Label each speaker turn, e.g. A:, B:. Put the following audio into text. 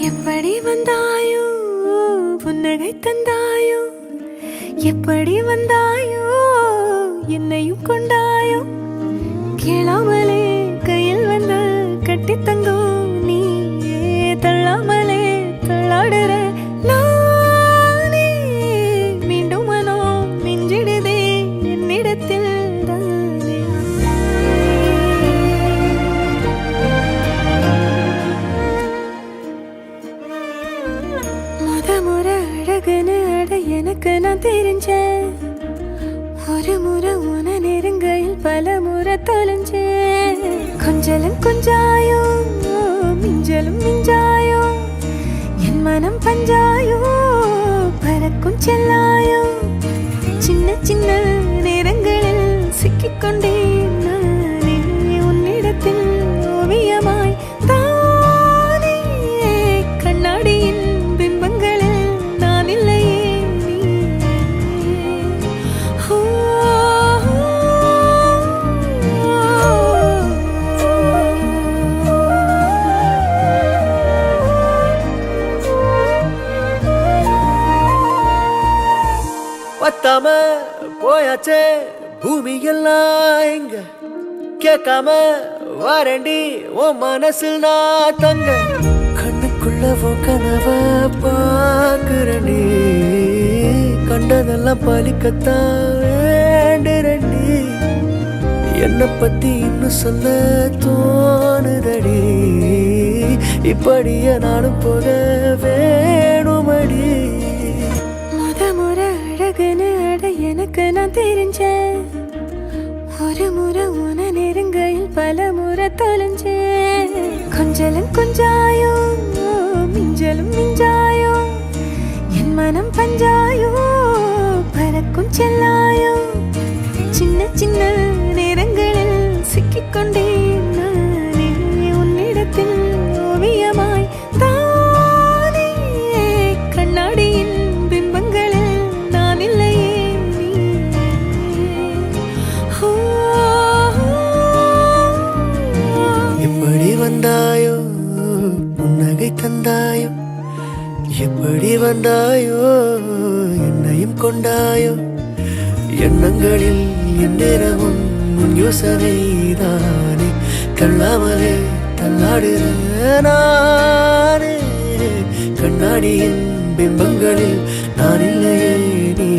A: எப்படி வந்தாயோ புன்னகை தந்தாயோ எப்படி வந்தாயோ என்னையும் கொண்டாயோ கேளாமலே கையில் வந்த கட்டி தங்கோ நீ தள்ளாமலே தள்ளாடுற நானே மீண்டும் மனோ மிஞ்சிடுதே என்னிடத்தில் முறை அழகுன்னு அட எனக்கு நான் தெரிஞ்சேன் ஒரு முறை உன நெருங்கையில் பல முறை தொலைஞ்சேன் கொஞ்சலும் கொஞ்சாயோ மிஞ்சலும் மிஞ்சாயோ என் மனம் பஞ்சாயோ பறக்கும் செல்லாயோ சின்ன சின்ன நேரங்களில் சிக்கிக்கொண்டேன் நானே உன்னிடத்தில் ஓவியமாய் தானே கண்ணாடியின்
B: பத்தாம போயாச்சே பூமி எல்லாம் இங்க கேட்காம வாரண்டி உன் மனசில் நான் தங்க கண்ணுக்குள்ள உன் கனவ பாக்குறண்டி கண்டதெல்லாம் பலிக்கத்தான் வேண்டுறண்டி என்னை பத்தி இன்னும் சொல்ல தோணுதடி இப்படியே நானும் போக வேணுமடி
A: எனக்கு நான் தெரிஞ்சேன் ஒரு முறை உன நெருங்கையில் பல முறை தொலைஞ்சேன் கொஞ்சலும் கொஞ்சாயோ மிஞ்சலும் மிஞ்சாயோ என் மனம் பஞ்சாயோ பறக்கும் செல்லாயோ சின்ன சின்ன நேரங்களில் சிக்கிக்கொண்டேன் நானே உன்னிடத்தில் ஓவியமாய் தானே கண்ணாடியின் பிம்பங்களில் நான் இல்லையே
B: வந்தாயோ புன்னகை தந்தாயோ எப்படி வந்தாயோ என்னையும் கொண்டாயோ எண்ணங்களில் எந்நேரமும் யோசனை தானே தள்ளாமலே தள்ளாடுற நானே கண்ணாடியின் பிம்பங்களில் நான் இல்லையே நீ